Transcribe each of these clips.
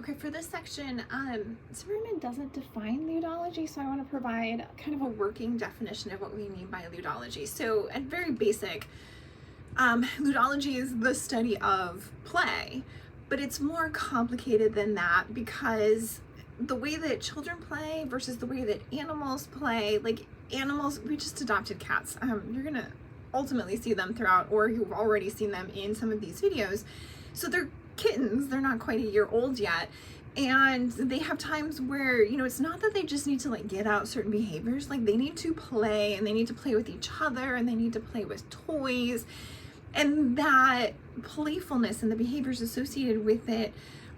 Okay, for this section, Zimmerman doesn't define ludology, so I want to provide kind of a working definition of what we mean by ludology. So, at very basic, ludology is the study of play, but it's more complicated than that because the way that children play versus the way that animals play, like animals, we just adopted cats. You're gonna ultimately see them throughout, or you've already seen them in some of these videos. So they're kittens, they're not quite a year old yet, and they have times where, you know, it's not that they just need to like get out certain behaviors, like they need to play, and they need to play with each other, and they need to play with toys, and that playfulness and the behaviors associated with it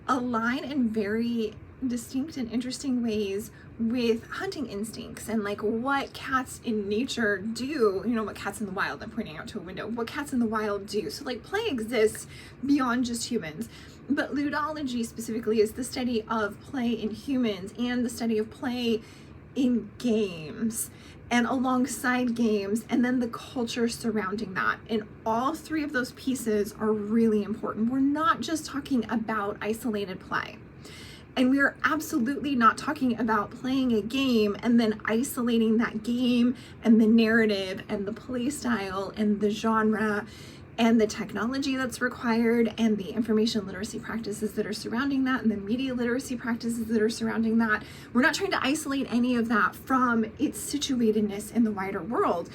align in very distinct and interesting ways with hunting instincts and like what cats in nature do, you know, what cats in the wild, I'm pointing out to a window, what cats in the wild do. So like play exists beyond just humans, but ludology specifically is the study of play in humans and the study of play in games and alongside games, and then the culture surrounding that. And all three of those pieces are really important. We're not just talking about isolated play. And we are absolutely not talking about playing a game and then isolating that game and the narrative and the play style and the genre and the technology that's required and the information literacy practices that are surrounding that and the media literacy practices that are surrounding that. We're not trying to isolate any of that from its situatedness in the wider world.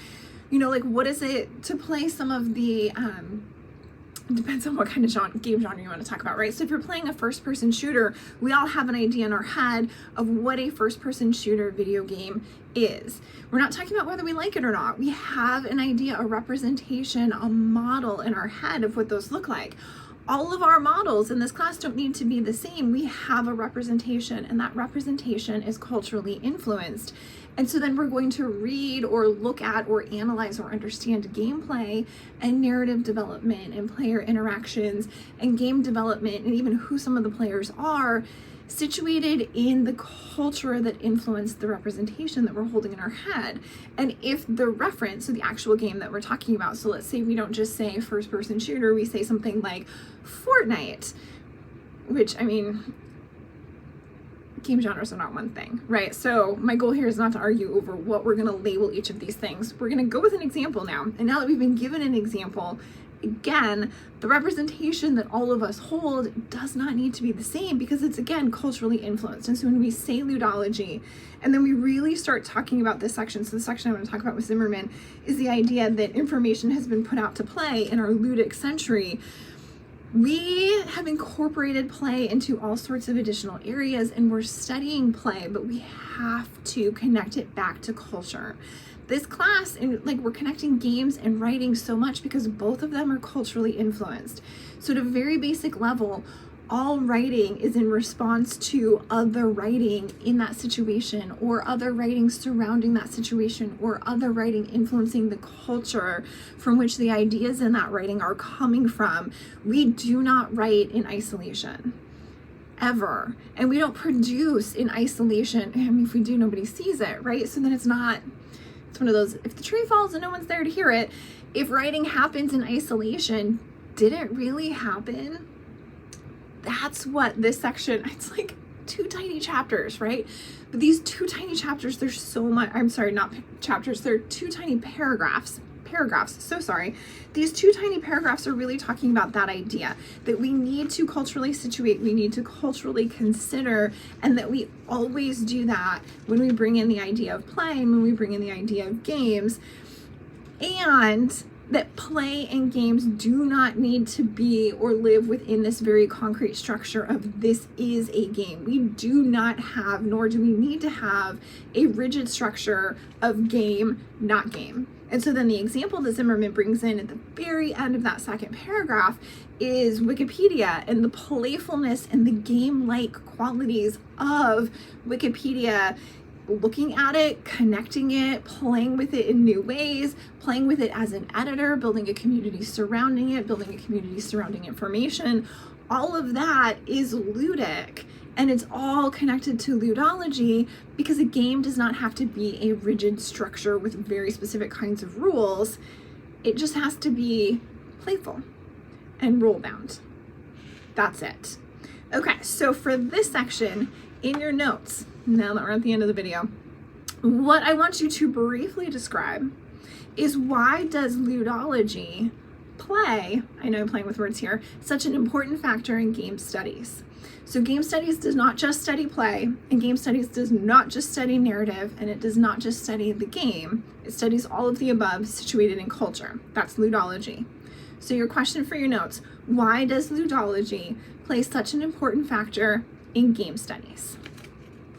You know, like what is it to play some of the, depends on what kind of game genre you want to talk about, right? So if you're playing a first-person shooter, we all have an idea in our head of what a first-person shooter video game is. We're not talking about whether we like it or not. We have an idea, a representation, a model in our head of what those look like. All of our models in this class don't need to be the same. We have a representation, and that representation is culturally influenced. And so then we're going to read or look at or analyze or understand gameplay and narrative development and player interactions and game development and even who some of the players are, situated in the culture that influenced the representation that we're holding in our head. And if the reference, so the actual game that we're talking about, so let's say we don't just say first-person shooter, we say something like Fortnite, which, I mean, game genres are not one thing, right? So my goal here is not to argue over what we're going to label each of these things. We're going to go with an example now. And now that we've been given an example, again, the representation that all of us hold does not need to be the same because it's, again, culturally influenced. And so when we say ludology, and then we really start talking about this section, so the section I want to talk about with Zimmerman is the idea that information has been put out to play in our ludic century. We have incorporated play into all sorts of additional areas, and we're studying play, but we have to connect it back to culture. This class, and like we're connecting games and writing so much because both of them are culturally influenced. So at a very basic level, all writing is in response to other writing in that situation, or other writing surrounding that situation, or other writing influencing the culture from which the ideas in that writing are coming from. We do not write in isolation, ever. And we don't produce in isolation. I mean, if we do, nobody sees it, right? So then it's one of those, if the tree falls and no one's there to hear it. If writing happens in isolation, did it really happen? That's what this section, it's like 2 tiny chapters, right? But these 2 tiny chapters, there's so much, I'm sorry, not chapters, they're 2 tiny paragraphs, so sorry. These 2 tiny paragraphs are really talking about that idea that we need to culturally situate, we need to culturally consider, and that we always do that when we bring in the idea of play and when we bring in the idea of games, and that play and games do not need to be or live within this very concrete structure of this is a game. We do not have, nor do we need to have, a rigid structure of game, not game. And so then the example that Zimmerman brings in at the very end of that second paragraph is Wikipedia and the playfulness and the game-like qualities of Wikipedia, looking at it, connecting it, playing with it in new ways, playing with it as an editor, building a community surrounding it, building a community surrounding information. All of that is ludic, and it's all connected to ludology because a game does not have to be a rigid structure with very specific kinds of rules. It just has to be playful and rule bound. That's it. Okay, so for this section in your notes, now that we're at the end of the video, what I want you to briefly describe is why does ludology play, I know I'm playing with words here, such an important factor in game studies. So game studies does not just study play, and game studies does not just study narrative, and it does not just study the game. It studies all of the above situated in culture. That's ludology. So your question for your notes, why does ludology play such an important factor in game studies?